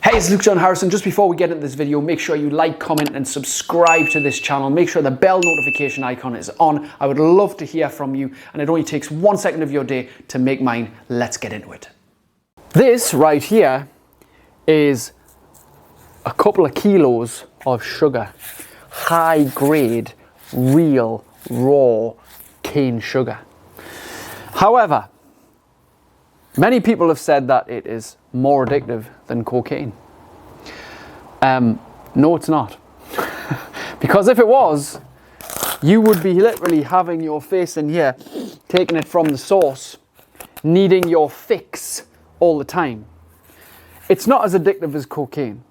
Hey, it's Luke John Harrison. Just before we get into this video, make sure you like, comment and subscribe to this channel. Make sure the bell notification icon is on. I would love to hear from you, and it only takes 1 second of your day to make mine. Let's get into it. This right here is a couple of kilos of sugar. High grade, real, raw cane sugar. However, many people have said that it is more addictive than cocaine. No, it's not. Because if it was, you would be literally having your face in here, taking it from the source, needing your fix all the time. It's not as addictive as cocaine.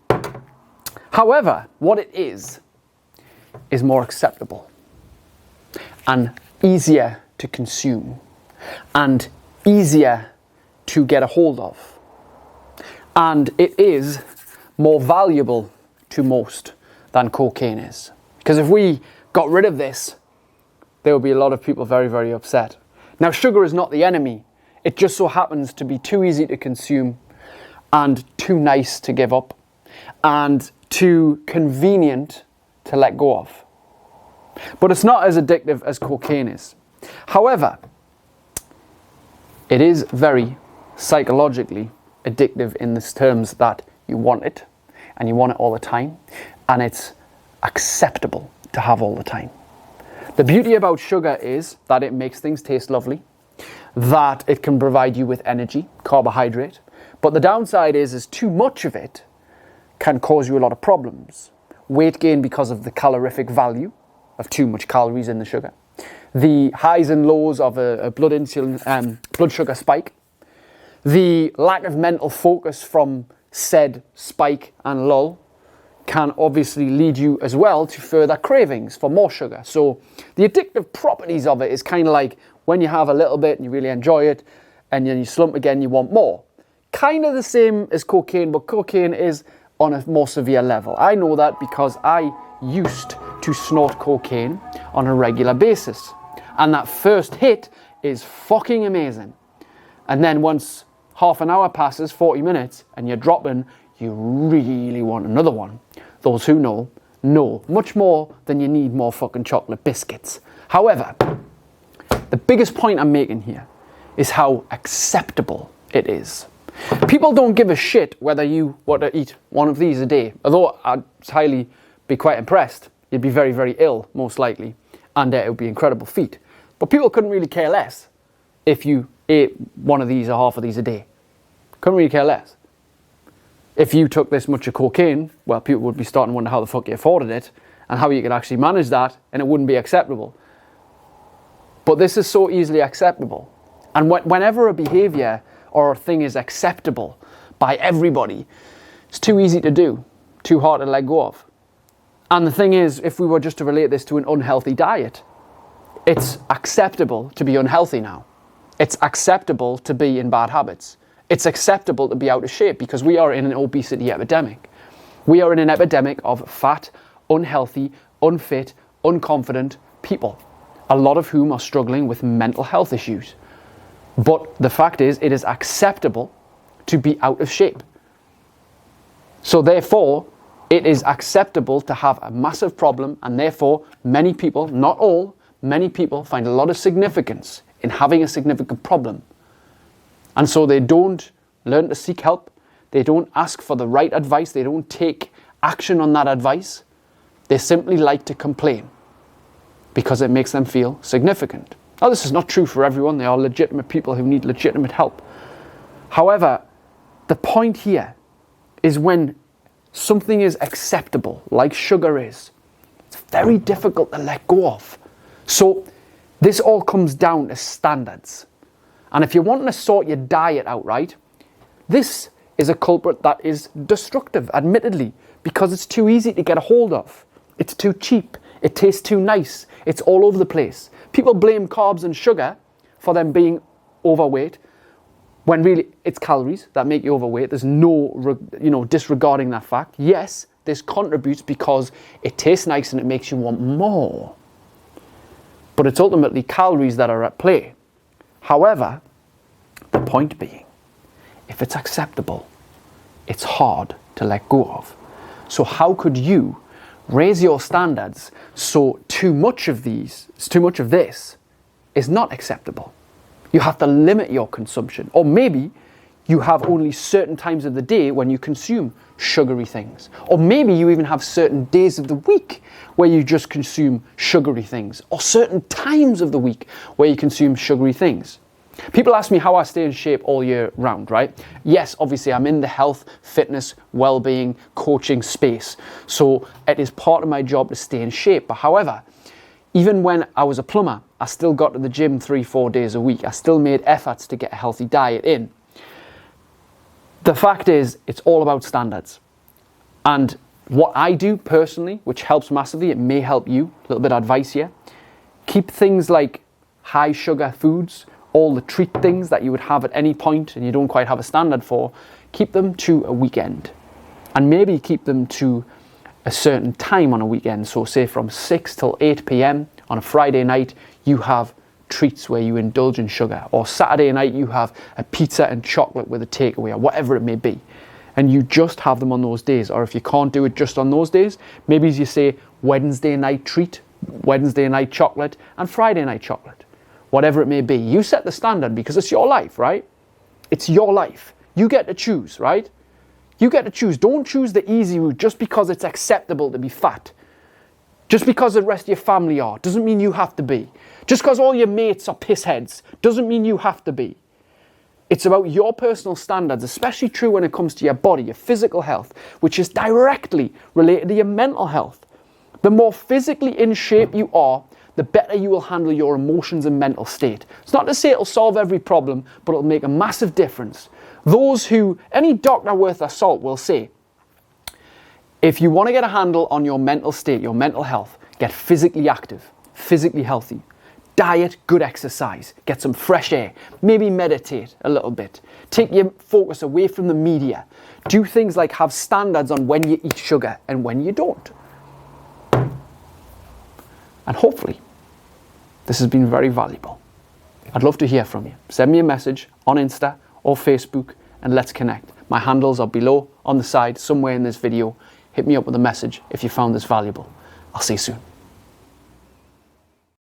However, what it is more acceptable and easier to consume and easier to get a hold of. And it is more valuable to most than cocaine is. Because if we got rid of this, there would be a lot of people very, very upset. Now, sugar is not the enemy. It just so happens to be too easy to consume and too nice to give up and too convenient to let go of. But it's not as addictive as cocaine is. However, it is very psychologically addictive in the terms that you want it and you want it all the time, and it's acceptable to have all the time. The beauty about sugar is that it makes things taste lovely, that it can provide you with energy, carbohydrate, but the downside is too much of it can cause you a lot of problems. Weight gain because of the calorific value of too much calories in the sugar, the highs and lows of a blood sugar spike, the lack of mental focus from said spike and lull can obviously lead you as well to further cravings for more sugar. So the addictive properties of it is kind of like when you have a little bit and you really enjoy it and then you slump again, you want more. Kind of the same as cocaine, but cocaine is on a more severe level. I know that because I used to snort cocaine on a regular basis. And that first hit is fucking amazing. And then once half an hour passes, 40 minutes, and you're dropping, you really want another one. Those who know much more than you need more fucking chocolate biscuits. However, the biggest point I'm making here is how acceptable it is. People don't give a shit whether you want to eat one of these a day. Although I'd highly be quite impressed. You'd be very, very ill, most likely. And it would be an incredible feat. But people couldn't really care less if you ate one of these or half of these a day. Couldn't really care less. If you took this much of cocaine, well, people would be starting to wonder how the fuck you afforded it and how you could actually manage that, and it wouldn't be acceptable. But this is so easily acceptable. And whenever a behavior or a thing is acceptable by everybody, it's too easy to do, too hard to let go of. And the thing is, if we were just to relate this to an unhealthy diet, it's acceptable to be unhealthy now. It's acceptable to be in bad habits. It's acceptable to be out of shape because we are in an obesity epidemic. We are in an epidemic of fat, unhealthy, unfit, unconfident people, a lot of whom are struggling with mental health issues. But the fact is, it is acceptable to be out of shape. So therefore, it is acceptable to have a massive problem, and therefore many people, not all, many people find a lot of significance in having a significant problem. And so they don't learn to seek help. They don't ask for the right advice. They don't take action on that advice. They simply like to complain because it makes them feel significant. Now, this is not true for everyone. There are legitimate people who need legitimate help. However, the point here is when something is acceptable, like sugar is, it's very difficult to let go of. So this all comes down to standards. And if you're wanting to sort your diet out right, this is a culprit that is destructive, admittedly, because it's too easy to get a hold of. It's too cheap. It tastes too nice. It's all over the place. People blame carbs and sugar for them being overweight, when really it's calories that make you overweight. There's no, disregarding that fact. Yes, this contributes because it tastes nice and it makes you want more. But it's ultimately calories that are at play. However, the point being, if it's acceptable, it's hard to let go of. So how could you raise your standards so too much of this is not acceptable? You have to limit your consumption. Or maybe you have only certain times of the day when you consume sugary things. Or maybe you even have certain days of the week where you just consume sugary things. Or certain times of the week where you consume sugary things. People ask me how I stay in shape all year round, right? Yes, obviously I'm in the health, fitness, well-being, coaching space. So it is part of my job to stay in shape. But however, even when I was a plumber, I still got to the gym 3-4 days a week. I still made efforts to get a healthy diet in. The fact is, it's all about standards. And what I do personally, which helps massively, it may help you, a little bit of advice here, keep things like high sugar foods, all the treat things that you would have at any point and you don't quite have a standard for, keep them to a weekend. And maybe keep them to a certain time on a weekend. So say from 6 till 8 p.m. on a Friday night, you have treats where you indulge in sugar. Or Saturday night, you have a pizza and chocolate with a takeaway, or whatever it may be. And you just have them on those days. Or if you can't do it just on those days, maybe as you say Wednesday night treat, Wednesday night chocolate, and Friday night chocolate. Whatever it may be. You set the standard because it's your life, right? It's your life. You get to choose, right? You get to choose. Don't choose the easy route just because it's acceptable to be fat. Just because the rest of your family are, doesn't mean you have to be. Just because all your mates are pissheads, doesn't mean you have to be. It's about your personal standards, especially true when it comes to your body, your physical health, which is directly related to your mental health. The more physically in shape you are, the better you will handle your emotions and mental state. It's not to say it'll solve every problem, but it'll make a massive difference. Any doctor worth their salt will say, if you want to get a handle on your mental state, your mental health, get physically active, physically healthy. Diet, good exercise, get some fresh air, maybe meditate a little bit. Take your focus away from the media. Do things like have standards on when you eat sugar and when you don't. And hopefully, this has been very valuable. I'd love to hear from you. Send me a message on Insta or Facebook and let's connect. My handles are below on the side somewhere in this video. Hit me up with a message if you found this valuable. I'll see you soon.